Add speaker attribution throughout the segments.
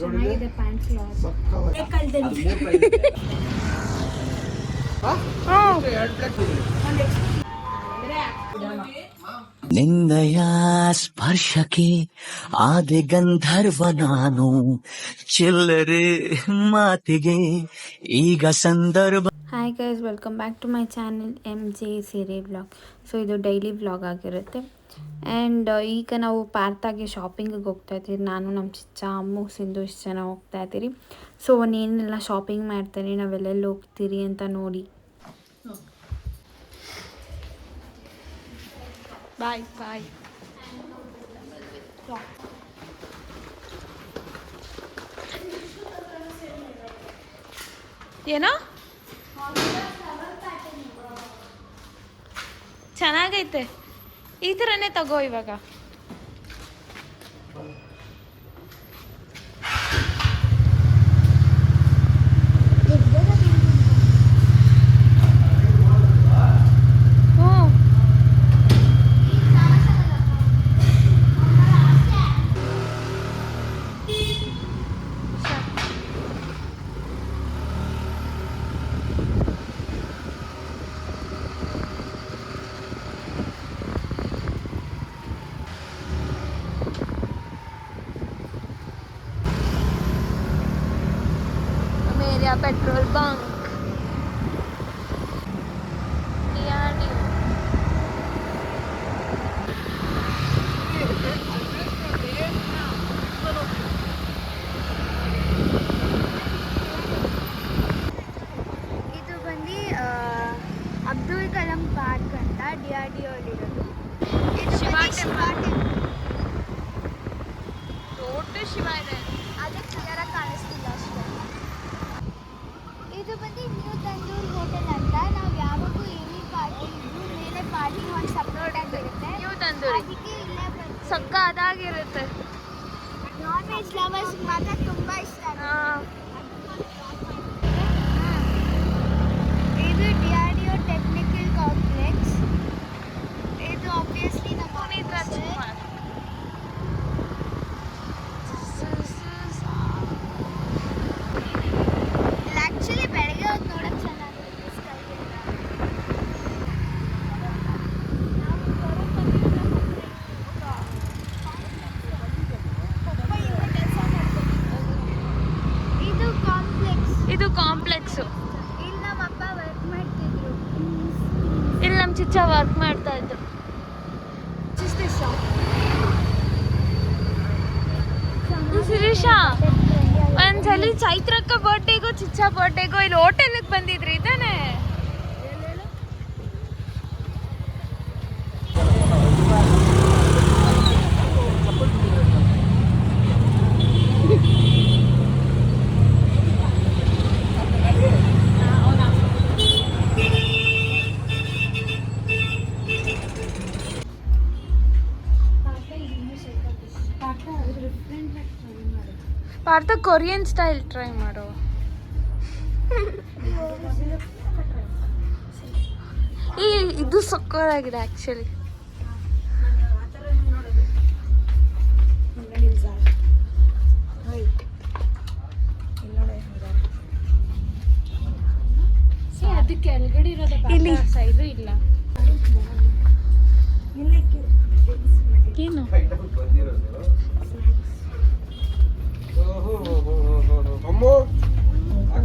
Speaker 1: ಚೆನ್ನಾಗಿದೆ ಪ್ಯಾಂಟ್ಸ್
Speaker 2: ನಿನ್ನಯ ಸ್ಪರ್ಶಕ್ಕೆ ಆದಿ ಗಂಧರ್ವ ನಾನು, ಚಿಲ್ಲರೆ ಮಾತಿಗೆ ಈಗ ಸಂದರ್ಭ.
Speaker 1: Hi guys, welcome back to my channel MJ ಸೀರೆ ವ್ಲಾಗ್. ಸೊ ಇದು ಡೈಲಿ ವ್ಲಾಗ್ ಆಗಿರುತ್ತೆ. ಆ್ಯಂಡ್ ಈಗ ನಾವು ಪಾರ್ಥಾಗೆ ಶಾಪಿಂಗಿಗೆ ಹೋಗ್ತಾ ಇದ್ದೀವಿ. ನಾನು ನಮ್ಮ ಚಿಚ್ಚ, ಅಮ್ಮು, ಸಿಂಧು ಇಷ್ಟು ಜನ ಹೋಗ್ತಾ ಇದ್ದೀರಿ. ಸೊ ನೀನೆಲ್ಲ ಶಾಪಿಂಗ್ ಮಾಡ್ತೀನಿ, ನಾವೆಲ್ಲೆಲ್ಲಿ ಹೋಗ್ತೀರಿ ಅಂತ ನೋಡಿ. ಬಾಯ್ ಬಾಯ್. ಏನೋ ಚೆನ್ನಾಗೈತೆ, ಈ ಥರನೇ ತಗೋ ಇವಾಗ. पेट्रोल बंक ಇದು ಬಂದು ಅಬ್ದುಲ್ ಕಲಾಂ ಪಾರ್ಕ್ ಅಂತ DRDO ಇರೋದು. ದೊಡ್ಡ ಶಿವ ಇದೆ, ಅದೇ ಕ್ಲಿಯರಾಗಿ ಕಾಣಿಸ್ತಿಲ್ಲ ಅಷ್ಟೇ. ಇದು ಬಂದು ನ್ಯೂ ತಂದೂರ್ ಹೋಟೆಲ್ ಅಂತ. ನಾವು ಯಾವಾಗೂ ಏನೇ ಪಾರ್ಟಿ ಇದ್ರೂ ಮೇಲೆ ಪಾರ್ಟಿ ಒಂದು ಸಪ್ರೇಟ್ ಆಗಿರುತ್ತೆ. ನ್ಯೂ ತಂದೂರಿ ಅದಕ್ಕೆ ಇಲ್ಲೇ ಬಂದು ಸಕ್ಕತ್ತಾಗಿರುತ್ತೆ. ನಾನ್ ವೆಜ್ ಲವರ್ಸ್ ಮಾತ್ರ ತುಂಬ ಇಷ್ಟ. ಇದು DRDO ಟೆಕ್ನಿಕಲ್ ಕಾಂಪ್ಲೆಕ್ಸ್. ಇದು ಆಬ್ವಿಯಸ್ಲಿ ನಮ್ಮ ಆ್ಯಕ್ಚುಲಿ ಬೆಳಗ್ಗೆ ಹೊತ್ತು ನೋಡೋಕೆ ಚೆನ್ನಾಗಿರುತ್ತೆ. ಇದು ಕಾಂಪ್ಲೆಕ್ಸು. ಇಲ್ಲಿ ನಮ್ಮ ಅಪ್ಪ ವರ್ಕ್ ಮಾಡ್ತಿದ್ರು, ಇಲ್ಲಿ ನಮ್ಮ ಚಿಚ್ಚ ವರ್ಕ್ ಮಾಡ್ತಾ ಇದ್ರು. ಶಿರೀಷ, ಒಂದ್ಸಲಿ ಚೈತ್ರಕ್ಕ ಬರ್ಡೇಗೋ ಚಿಚ್ಚ ಬರ್ಡೇಗೋ ಇಲ್ಲಿ ಹೋಟೆಲ್ಗೆ ಬಂದಿದ್ರಿ ತಾನೆ? ಪಾರ್ಥ ಕೊರಿಯನ್ ಸ್ಟೈಲ್ ಟ್ರೈ ಮಾಡು. ಈ ಇದು ಸಕ್ಕತ್ತಾಗಿದೆ ಆ್ಯಕ್ಚುಲಿ. ಅದು ಕೆಳಗಡೆ ಇರೋದು ಇಲ್ಲಿ ಸೈಡು ಇಲ್ಲ. ಏನು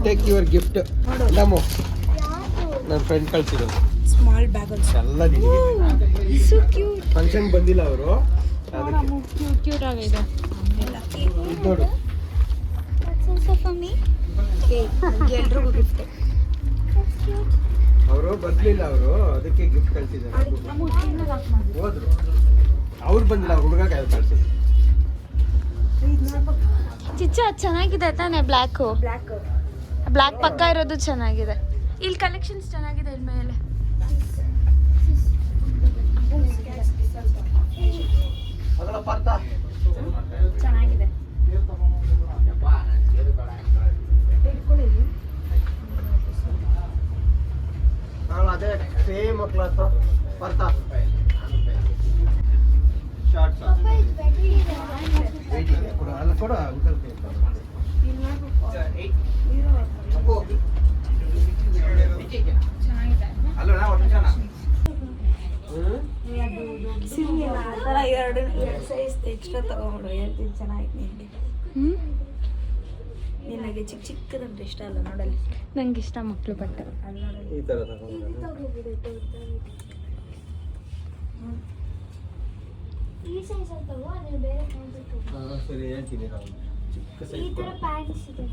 Speaker 3: ಟೇಕ್ ಯುವರ್ ಗಿಫ್ಟ್. ನಮ್ಮು ನನ್ನ ಫ್ರೆಂಡ್ ಕಳ್ಸಿರೋದು ಸ್ಮಾಲ್ ಬ್ಯಾಗ್ ಎಲ್ಲ
Speaker 1: ಸೋ ಕ್ಯೂಟ್.
Speaker 3: ಫಂಕ್ಷನ್ ಬಂದಿಲ್ಲ ಅವರು,
Speaker 1: ಕ್ಯೂಟ್ ಆಗಿದೆ.
Speaker 3: ನೋಡು,
Speaker 1: ಎಲ್ರಿಗೂ ಗಿಫ್ಟ್.
Speaker 3: ಅವರು ಬರ್ಲಿಲ್ಲ, ಅವರು ಅದಕ್ಕೆ ಗಿಫ್ಟ್ ಕಳ್ಸಿದ್ದಾರೆ. ಹೋದ್ರು, ಅವ್ರು ಬಂದಿಲ್ಲ, ಹುಡುಗ ಕಳ್ಸಿದ್ರು.
Speaker 1: ಚಿಚ್ಚ ಚೆನ್ನಾಗಿದೆ ತಾನೆ? ಬ್ಲ್ಯಾಕ್ ಪಕ್ಕ ಇರೋದು ಚೆನ್ನಾಗಿದೆ. ಇಲ್ಲಿ ಕಲೆಕ್ಷನ್ಸ್ ಚೆನ್ನಾಗಿದೆ. ಇಲ್ಲಿ ಮೇಲೆ ಚೆನ್ನಾಗಿದೆ.
Speaker 3: ಅದೇ ಸೇಮ್ ಕ್ಲಾಸ್ ಬರ್ತಾ ಶಾರ್ಟ್ಸ್ ಅಲ್ಲ ಕೊಡ ಅಂಕಲ್.
Speaker 4: ಎಕ್ಸ್ಟ್ರಾ ತಗೊಂಬಿಡು ಹೇಳ್ತೀನಿ ಚೆನ್ನಾಗಿ ನಿನಗೆ ಚಿಕ್ಕ ಚಿಕ್ಕದಂದ್ರೆ ಇಷ್ಟ ಅಲ್ಲ ನೋಡಲ್ಲಿ
Speaker 1: ನಂಗೆ ಇಷ್ಟ ಮಕ್ಕಳು ಬಟ್ಟೆ
Speaker 4: ಅಲ್ಲಿ ನೋಡಲ್ಲಿ
Speaker 3: ಈ ಥರ ತಗೊಂಡ್ರೆ
Speaker 5: ಈ ಸೈಜ್ ಅಂತವು ಅದೇ ಬೇರೆ ಕಾಣಿಸುತ್ತೆ
Speaker 3: ಸರಿ ಹೇಳ್ತೀನಿ ನಾವು ಚಿಕ್ಕ
Speaker 5: ಈ
Speaker 3: ಸೈಜ್
Speaker 5: ತರ ಪ್ಯಾಂಟ್ಸ್ ಇದೆ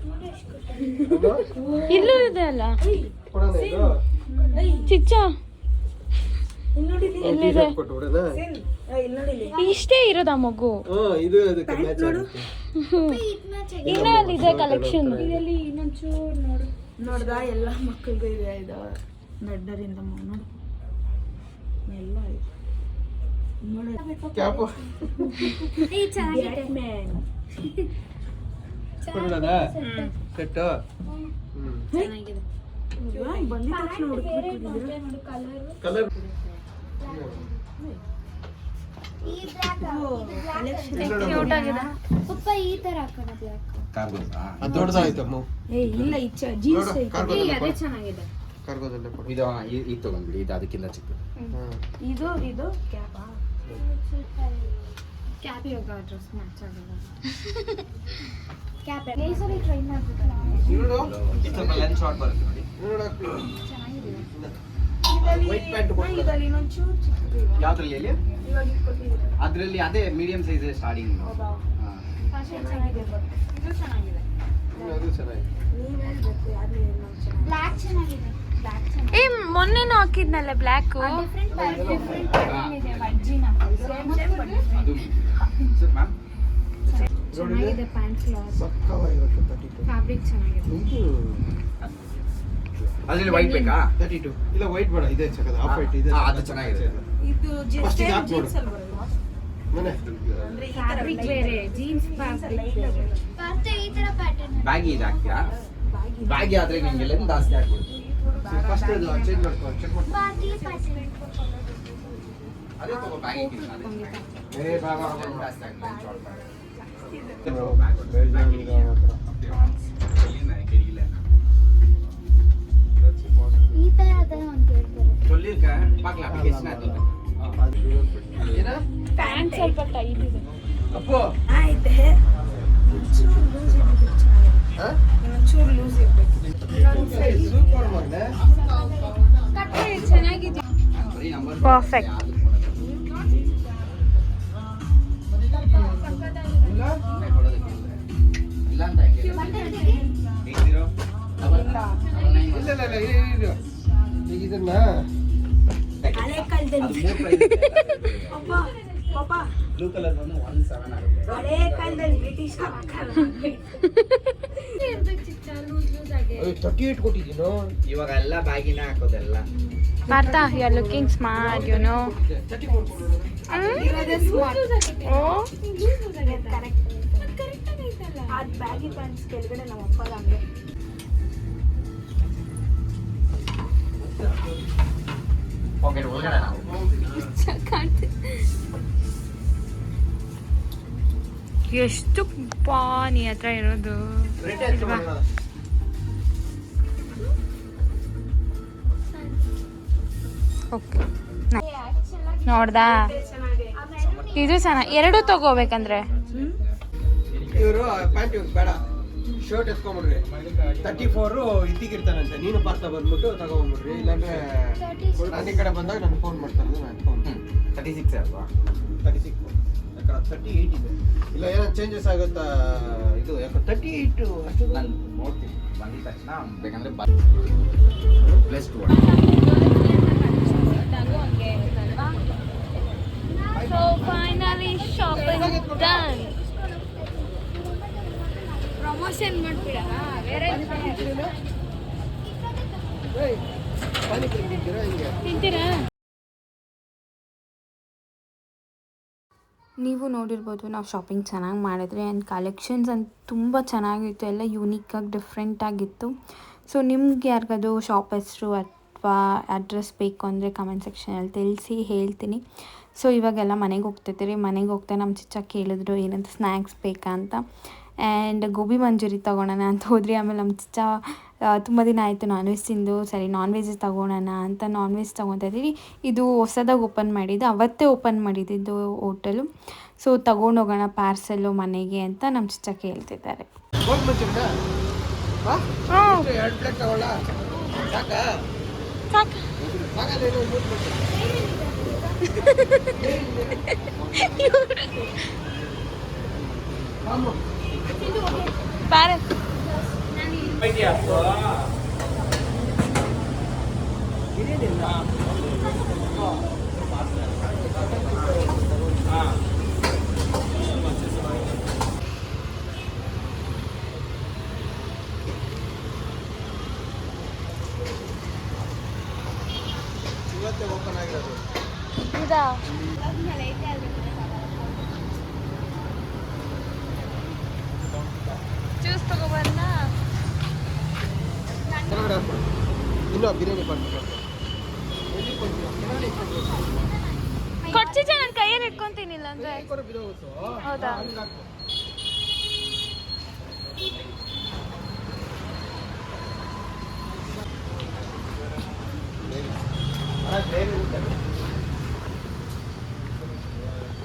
Speaker 5: ನೋಡಿ ಎಷ್ಟು ಕೊಟ್ಟಿದ್ದಾರೆ.
Speaker 1: ಇಲ್ಲೂ ಇದೆ ಅಲ್ಲ
Speaker 3: ಕೊಡೋಣ ಇದು
Speaker 1: ಚಿಚ್ಚ
Speaker 4: ಇಲ್ಲಿ ನೋಡಿ
Speaker 3: ಟೀ ಶರ್ಟ್ ಕೊಟ್ಟು ಬಿಡೋಣ
Speaker 4: ಇಲ್ಲಿ ನೋಡಿ
Speaker 1: ಇಷ್ಟೇ ಇರೋದ ಮಗು
Speaker 3: ಇದು ಅದಕ್ಕೆ ಮ್ಯಾಚ್ ಆಗುತ್ತೆ
Speaker 1: ಇನ್ನ ಅಲ್ಲಿದೆ ಕಲೆಕ್ಷನ್
Speaker 4: ಇದರಲ್ಲಿ ಇನ್ನೊಂಚೂರು ನೋಡು ನೋಡ್ದ ಎಲ್ಲ ಮಕ್ಕಳಿಗೂ ಇದೆ ಇದು ದೊಡ್ಡರಿಂದ ನೋಡು ಎಲ್ಲ ಇದೆ
Speaker 3: ಕ್ಯಾಪು
Speaker 5: ಈ ಚೆನ್ನಾಗಿದೆ
Speaker 3: ಕೊಡೋಣ ಸೆಟ್ಟು
Speaker 1: ಚೆನ್ನಾಗಿದೆ
Speaker 4: ಬಂದಿದ ತಕ್ಷಣ ಹುಡುಕ್ಬಿಟ್ಟಿದ್ದೀರಾ
Speaker 3: ಕಲರ್
Speaker 5: ಈ ಬ್ಲಾಕ್
Speaker 1: ಕ್ಯೂಟ್ ಆಗಿದೆ
Speaker 5: ಪಪ್ಪ ಈ ತರ ಹಾಕೋಣ ಬ್ಲಾಕ್
Speaker 3: ಅದು ದೊಡ್ಡದಾಯ್ತು ಅಮ್ಮ
Speaker 4: ಏ ಇಲ್ಲ ಇಚ್ಚ ಜೀನ್ಸ್
Speaker 1: ಅದೇ ಚೆನ್ನಾಗಿದೆ
Speaker 3: ಕಾರ್ಗೋದಲ್ಲೇ ಕೊಡು
Speaker 6: ಇದು ಇದು ತಗೊಂಡ್ಬಿಡಿ ಇದು ಅದಕ್ಕಿಂತ ಚಿಕ್ಕದು
Speaker 4: ಇದು ಇದು ಕ್ಯಾಪಾ
Speaker 1: ಕ್ಯಾಪ್ ಯೋಗ ಡ್ರೆಸ್ ಮ್ಯಾಚ್ ಆಗಲ್ಲ
Speaker 5: ಕ್ಯಾಪ್ ಲೇಸರ್ ಟ್ರೈ ಮಾಡ್ಬಿಟ್ಟು
Speaker 3: ನೋಡು
Speaker 6: ಇದು ಸ್ವಲ್ಪ ಲೆಂತ್ ಶಾರ್ಟ್ ಬರುತ್ತೆ ನೋಡಿ
Speaker 3: ನೋಡು
Speaker 4: ಇದರಲ್ಲಿ
Speaker 3: ವೈಟ್ ಪ್ಯಾಂಟ್ ಕೊಡು
Speaker 4: ಇದರಲ್ಲಿ ಇನ್ನೊಂಚೂರು ಚಿಕ್ಕದು ಇದೆ.
Speaker 6: ಯಾವ್ದ್ರಲ್ಲಿ ಹೇಳಿ
Speaker 4: ಇವಾಗ ಇದು ಕೊಟ್ಟಿದ್ದೀರಾ
Speaker 6: ಅದರಲ್ಲಿ ಅದೇ ಮೀಡಿಯಂ ಸೈಜ್ ಸ್ಟಾರ್ಟಿಂಗ್
Speaker 4: ಹೌದಾ ಚೆನ್ನಾಗಿದೆ ಬಟ್ ಇದು ಚೆನ್ನಾಗಿದೆ
Speaker 3: ಅದು ಚೆನ್ನಾಗಿದೆ
Speaker 4: ನೀವ್ ಹೇಳ್ಬೇಕು ಯಾರು ಇನ್ನೊಂದು ಚೆನ್ನಾಗಿದೆ
Speaker 5: ಬ್ಲಾಕ್ ಚೆನ್ನಾಗಿದೆ ಬ್ಲಾಕ್ ಚೆನ್ನಾಗಿದೆ
Speaker 1: ಏ ಮೊನ್ನೆನೂ ಹಾಕಿದ್ನಲ್ಲ ಬ್ಲ್ಯಾಕ್
Speaker 5: ಡಿಫ್ರೆಂಟ್ ಪ್ಯಾಟರ್ನ್ ಇದೆ ವಜ್ಜಿನ
Speaker 6: ಅದು ಸರ್ ಮ್ಯಾಮ್
Speaker 1: ಚೆನ್ನಾಗಿದೆ ಪ್ಯಾಂಟ್ ಕ್ಲಾತ್
Speaker 3: ಪಕ್ಕವಾಗಿರುತ್ತೆ 32
Speaker 1: ಫ್ಯಾಬ್ರಿಕ್ ಚೆನ್ನಾಗಿದೆ
Speaker 3: ಇದು
Speaker 6: ಅದ್ರಲ್ಲಿ ವೈಟ್ ಬೇಕಾ
Speaker 3: 32 ಇಲ್ಲ ವೈಟ್ ಬೇಡ ಇದೆ ಚಕದ ಆಫ್ ವೈಟ್ ಇದೆ
Speaker 6: ಅದು ಚೆನ್ನಾಗಿದೆ
Speaker 4: ಇದು
Speaker 3: First ಇದು ಹಾಕ್ ನೋಡು.
Speaker 4: ಜೀನ್ಸ್ ಅಲ್ಲಿ ಬರೋದು
Speaker 3: ಮನೆ
Speaker 4: ಅಂದ್ರೆ ಈ ತರ
Speaker 1: ಫ್ಯಾಬ್ರಿಕ್ ಬೇರೆ ಜೀನ್ಸ್ ಫ್ಯಾಬ್ರಿಕ್ ಬೇರೆ
Speaker 5: ಮತ್ತೆ ಈ ತರ ಪ್ಯಾಟರ್ನ್
Speaker 6: ಬ್ಯಾಗಿ ಇದು ಹಾಕ್ತೀರಾ ಬ್ಯಾಗಿ ಆದ್ರೆ ನಿಮಗೆ ಲೆಂತ್ ಜಾಸ್ತಿ ಆಗ್ಬಿಡುತ್ತೆ
Speaker 3: ಫಸ್ಟ್ ಅದು ಚೇಂಜ್ ಮಾಡ್ಕೊ ಚೆಕ್ ಮಾಡ್ಕೊ
Speaker 5: ಬಾಟಿ ಪ್ಯಾಟರ್ನ್
Speaker 6: ಅದೇ ತಗೋ ಬ್ಯಾಗಿ
Speaker 3: ಏ ಬಾ ಬಾ
Speaker 6: ಲೆಂತ್ ಜಾಸ್ತಿ ಆಗುತ್ತೆ ಶಾರ್ಟ್
Speaker 3: ಬೇಜಾನಿದೆ ಮಾತ್ರ
Speaker 6: ಇಲ್ಲ
Speaker 5: ಈ ತರ ಅದನ್ನ ಒಂದು ಹೇಳ್ತಾರೆ
Speaker 6: சொல்லிருக்க பார்க்கலாம் அப்ளிகேஷன் அது
Speaker 3: ಏನ
Speaker 1: ಪ್ಯಾಂಟ್ ಸ್ವಲ್ಪ ಟೈಟ್ ಇದೆ
Speaker 3: ಅಪ್ಪು
Speaker 4: ಆಯ್ತೆ ಒಂಚೂರು ಲೂಸ್ ಇರ್ಬೇಕು ಚೆನ್ನಾಗಿದೆ
Speaker 3: ಹಾ
Speaker 4: ಇನ್ನೊಂಚೂರು ಲೂಸ್ ಇರ್ಬೇಕು
Speaker 3: ಸೂಪರ್ ಮಗನೇ
Speaker 1: ಕಟ್ಟೆ ಚೆನ್ನಾಗಿದೆ
Speaker 6: ಬರೀ ನಂಬರ್
Speaker 1: ಪರ್ಫೆಕ್ಟ್
Speaker 3: ಇಲ್ಲ
Speaker 6: ಇಲ್ಲ ಅಂತ ಹೆಂಗೆ 80
Speaker 3: ಇಲ್ಲ ಇದು ಈಗ ಇದನ್ನ
Speaker 4: ಹಳೆ ಕಾಲದಲ್ಲಿ ಅಪ್ಪ ಪಾಪ
Speaker 6: ಬ್ಲೂ ಕಲರ್ ಬಂದು 17 ಆಗುತ್ತೆ
Speaker 4: ಹಳೆ ಕಾಲದಲ್ಲಿ ಬ್ರಿಟಿಷ್
Speaker 3: 38 ಕೊಟ್ಟಿದ್ದೀನೋ
Speaker 6: ಇವಾಗ ಎಲ್ಲ ಬ್ಯಾಗಿನ ಹಾಕೋದೆಲ್ಲ
Speaker 1: Partha you are looking smart you know
Speaker 3: 34
Speaker 4: ಅದು ಬ್ಯಾಗಿ ಪ್ಯಾಂಟ್ಸ್ ಕೆಳಗಡೆ ನಮ್ಮ ಅಪ್ಪದ ಹಂಗೆ
Speaker 6: ಪಾಕೆಟ್ ಒಳಗಡೆ ನಾವು
Speaker 1: ಎಷ್ಟು ಪಾನಿ ಹತ್ರ ಇರೋದು ಓಕೆ ನೋಡ್ದಾ ಇದು ಚೆನ್ನಾಗಿ ಎರಡು ತಗೋಬೇಕಂದ್ರೆ
Speaker 3: ಇವರು ಪ್ಯಾಂಟ್ ಇವ್ರು ಬೇಡ ಶರ್ಟ್ ಎತ್ಕೊಂಡ್ಬಿಡ್ರಿ 34 ಇದ್ದಿಗಿರ್ತಾನಂತೆ ನೀನು ಪಾರ್ಥ ಬಂದ್ಬಿಟ್ಟು ತಗೊಂಡ್ಬಿಡ್ರಿ ಇಲ್ಲಾಂದ್ರೆ ನಾನು ಈ ಕಡೆ ಬಂದಾಗ ನಾನು ಫೋನ್ ಮಾಡ್ತಾರೆ ನಾನು ಎತ್ಕೊಂಡು
Speaker 6: 36 ಅಲ್ವಾ
Speaker 3: 36 ಯಾಕಂದ್ರೆ 38 ಇದೆ ಇಲ್ಲ ಏನೋ ಚೇಂಜಸ್ ಆಗುತ್ತಾ ಇದು ಯಾಕೆ 38 ಅಷ್ಟು
Speaker 6: ನಾನು ನೋಡ್ತೀನಿ ಬಂದಿದ ತಕ್ಷಣ ಬೇಕಂದ್ರೆ plus 2
Speaker 1: so finally shopping done promotion ಮಾಡ್ಬಿಡ ಬೇರೆ
Speaker 3: ಪಾನಿಪುರಿ ತಿಂತೀರಾ ಹಿಂಗೆ
Speaker 1: ತಿಂತೀರಾ
Speaker 7: ನೀವು ನೋಡಿರ್ಬೋದು ನಾವು ಶಾಪಿಂಗ್ ಚೆನ್ನಾಗಿ ಮಾಡಿದ್ರಿ ಆ್ಯಂಡ್ ಕಲೆಕ್ಷನ್ಸ್ ಅಂತ ತುಂಬ ಚೆನ್ನಾಗಿತ್ತು ಎಲ್ಲ ಯೂನಿಕ್ಕಾಗಿ ಡಿಫ್ರೆಂಟಾಗಿತ್ತು ಸೊ ನಿಮ್ಗೆ ಯಾರಿಗಾದ್ರು ಶಾಪ್ ಹೆಸರು ಅಥವಾ ಅಡ್ರೆಸ್ ಬೇಕು ಅಂದರೆ ಕಮೆಂಟ್ ಸೆಕ್ಷನಲ್ಲಿ ತಿಳಿಸಿ ಹೇಳ್ತೀನಿ. ಸೊ ಇವಾಗೆಲ್ಲ ಮನೆಗೆ ಹೋಗ್ತಿದ್ದೀರಿ. ಮನೆಗೆ ಹೋಗ್ತಾ ನಮ್ಮ ಚಿಚ್ಚ ಕೇಳಿದ್ರು ಏನಂತ ಸ್ನ್ಯಾಕ್ಸ್ ಬೇಕಾ ಅಂತ. ಆ್ಯಂಡ್ ಗೋಬಿ ಮಂಚೂರಿ ತೊಗೊಳೋಣ ಅಂತ ಹೋದ್ರಿ. ಆಮೇಲೆ ನಮ್ಮ ಚಿಚ್ಚ ತುಂಬ ದಿನ ಆಯಿತು ನಾನ್ ವೆಜ್ ತಿಂದು, ಸರಿ ನಾನ್ ವೆಜ್ ತೊಗೊಳೋಣ ಅಂತ ನಾನ್ ವೆಜ್ ತೊಗೊತಾ ಇದ್ದೀವಿ. ಇದು ಹೊಸದಾಗಿ ಓಪನ್ ಮಾಡಿದ್ದು, ಅವತ್ತೇ ಓಪನ್ ಮಾಡಿದ್ದು ಹೋಟೆಲು. ಸೊ ತೊಗೊಂಡೋಗೋಣ ಪಾರ್ಸೆಲ್ಲು ಮನೆಗೆ ಅಂತ ನಮ್ಮ ಚಿಚ್ಚ ಕೇಳ್ತಿದ್ದಾರೆ.
Speaker 3: ಹೋಗಿ ಮುಂಚೆ ಎರಡು ಪ್ಲೇಟ್ ತಗೊಳ್ಳ ಸಾಕಾ ಸಾಕಲ್ಲ 3 ಇವತ್ತೇ ಓಪನ್ ಆಗಿರೋದು.
Speaker 1: ಜ್ಯೂಸ್ ತಗೊಬಂದ.
Speaker 3: ಇನ್ನೂ ಬಿರಿಯಾನಿ
Speaker 1: ಕೊಡ್ಚಿಚ್ಚ ನಾನು ಕೈಯಲ್ಲಿ ಇಟ್ಕೊಂತೀನಿಲ್ಲ ಅಂದ್ರೆ. ಹೌದಾ?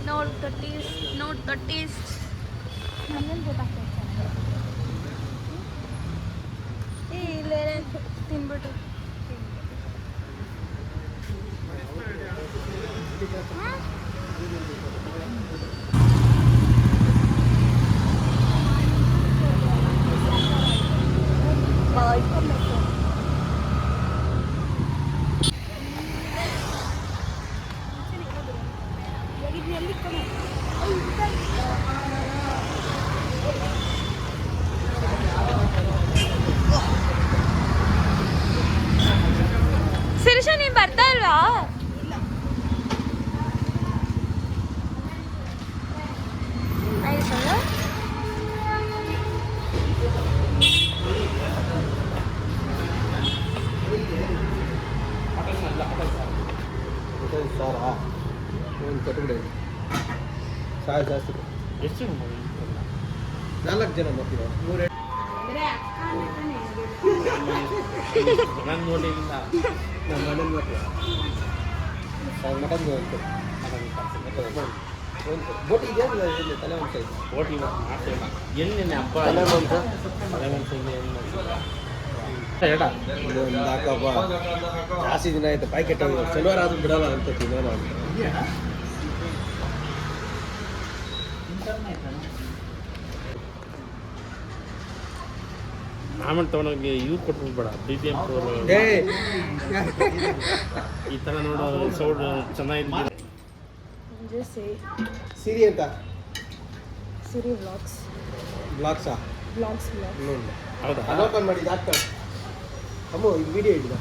Speaker 1: Note the taste. ಇಲ್ಲೇ ತಿನ್ಬಿಟ್ಟು ಶಿರೀಷ ನೀನ್ ಬರ್ತಾ ಇಲ್ವಾ?
Speaker 3: ಸಾರಾ ಒಂದು ಕಟ್ಬಿಡಿ ಸಾರು ಜಾಸ್ತಿ. ಎಷ್ಟು 4 ಜನ ಮಕ್ಕಳು 3 ನಮ್ಮ ಮನೇಲಿ ಮಕ್ಕಳು ಮಟನ್ ಬೋಟಿ ಇದೆಯಾ ತಲೆ ಒಂದು ಸೈಜ್
Speaker 6: ಬೋಟಿ ಎಲ್ಲಿ ಹಬ್ಬ
Speaker 3: ತಲೆ ಒಂದು ಒಂದು ಹಾಕಪ್ಪ. ಜಾಸ್ತಿ ದಿನ ಆಯ್ತು ಪ್ಯಾಕೆಟ್ ಹೋಗಿದ್ದು. ಶನಿವಾರ ಆದ್ರೂ ಬಿಡಲ್ಲ ಅಂತ ತಿನ್ನ ಮಾಡ್ತಾರೆ.
Speaker 6: ಆಮೇಲೆ ತೊಗೊಂಡೋಗಿ ಇವ್ರು ಕೊಟ್ಬಿಡ್ಬೇಡ BBM ಈ ಥರ ನೋಡೋ ಸೌಂಡ್ ಚೆನ್ನಾಗಿದೆ.
Speaker 3: ಸಿರಿ ಅಂತ
Speaker 4: ಸಿರಿ ವ್ಲಾಗ್ಸ್
Speaker 3: ಬ್ಲಾಗ್ಸಾ
Speaker 6: ಹೌದಾ?
Speaker 3: ಅದು ಓಪನ್ ಮಾಡಿದ್ದು ಆಗ್ತದೆ ಅಮ್ಮ. ಇದು ವಿಡಿಯೋ ಇಡಿದ.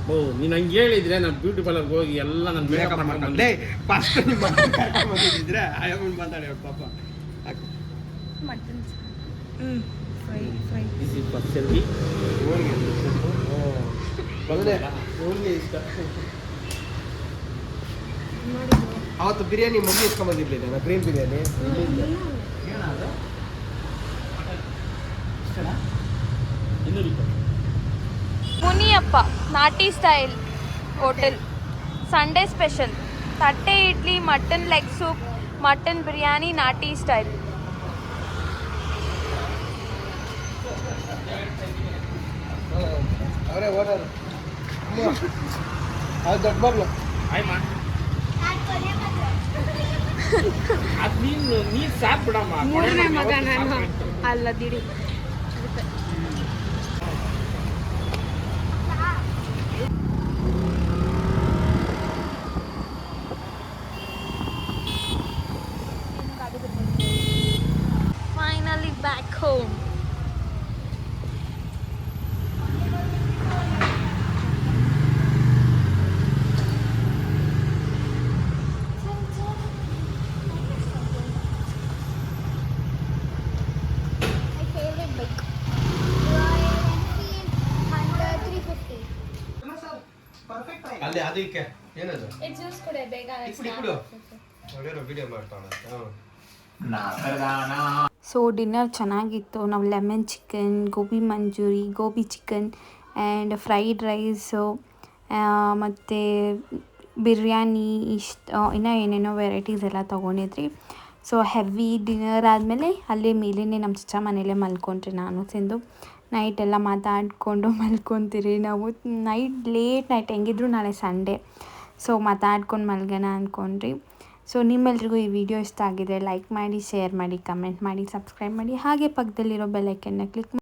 Speaker 6: ಓ ನೀನು ಹಂಗೆ ಹೇಳಿದ್ರೆ ನಾನು ಬ್ಯೂಟಿ ಪಾರ್ಲರ್ಗೆ ಹೋಗಿ ಎಲ್ಲ ನನ್ನ ಮೇಕಪ್ ಮಾಡ್ಕೊಂಡೆ
Speaker 3: ಫಸ್ಟ್ ಬಂದಿದ್ರೆ ಆಯಮ್ಮನ್ ಮಾತಾಡಿ ಪಾಪ.
Speaker 4: ಮಟನ್
Speaker 6: ಬಿಸಿ ಪರ್ಸಲ್ಲಿ
Speaker 3: ಬಂದೆ ಹೋಗಿ ಇಷ್ಟ. ಅವತ್ತು ಬಿರಿಯಾನಿ ಮಮ್ಮಿ ಇಸ್ಕೊಂಬಂದಿರ್ಲಿಲ್ಲ ನಾ ಗ್ರೀನ್ ಬಿರಿಯಾನಿ.
Speaker 1: ಮುನಿಯಪ್ಪ ನಾಟಿ ಸ್ಟೈಲ್ ಹೋಟೆಲ್ ಸಂಡೇ ಸ್ಪೆಷಲ್ ತಟ್ಟೆ idli, mutton leg soup, mutton biryani ನಾಟಿ ಸ್ಟೈಲ್.
Speaker 3: ಅವರೇ ಓನರ್ ಅದು ದೊಡ್ಡ ಮಗಳು.
Speaker 6: ಆಯ್ ಮಾ ಅದು ನೀನು ಸಾಕು ಬಿಡಮ್ಮ.
Speaker 1: 3ನೇ ಮಗ ನಾನು. ಅಲ್ಲ ದಿಡಿ finally back home.
Speaker 5: My favorite bike. Royal Enfield Hunter 350.
Speaker 3: ಅಲ್ಲಿ ಅದಕ್ಕೆ ಏನದು
Speaker 5: ಜ್ಯೂಸ್ ಕೂಡ ಬೇಗ
Speaker 3: ಇಪ್ಪಡಿ ಕೊಡು. ಒಳ್ಳೆ ವಿಡಿಯೋ ಮಾಡ್ತಾಳೆ.
Speaker 7: ಸೊ ಡಿನ್ನರ್ ಚೆನ್ನಾಗಿತ್ತು. ನಾವು lemon chicken, gobi manchurian, gobi chicken and fried rice ಮತ್ತು ಬಿರಿಯಾನಿ ಇನ್ನೂ ಏನೇನೋ ವೆರೈಟೀಸ್ ಎಲ್ಲ ತೊಗೊಂಡಿದ್ರಿ. ಸೊ ಹೆವಿ ಡಿನ್ನರ್ ಆದಮೇಲೆ ಅಲ್ಲೇ ಮೇಲೇ ನಮ್ಮ ಚಚ್ಚ ಮನೇಲೇ ಮಲ್ಕೊಂಡ್ರಿ. ನಾನು ಸಿಂಧು ನೈಟೆಲ್ಲ ಮಾತಾಡಿಕೊಂಡು ಮಲ್ಕೊತೀರಿ ನಾವು. ಲೇಟ್ ನೈಟ್ ಹೆಂಗಿದ್ರು ನಾಳೆ ಸಂಡೇ, ಸೊ ಮಾತಾಡ್ಕೊಂಡು ಮಲ್ಗೋಣ ಅಂದ್ಕೊಂಡ್ರಿ. ಸೊ ನಿಮ್ಮೆಲ್ರಿಗೂ ಈ ವಿಡಿಯೋ ಇಷ್ಟ ಆಗಿದ್ರೆ ಲೈಕ್ ಮಾಡಿ, ಶೇರ್ ಮಾಡಿ, ಕಮೆಂಟ್ ಮಾಡಿ, ಸಬ್ಸ್ಕ್ರೈಬ್ ಮಾಡಿ, ಹಾಗೆ ಪಕ್ಕದಲ್ಲಿರೋ ಬೆಲ್ ಐಕನ್ನ ಕ್ಲಿಕ್ ಮಾಡಿ.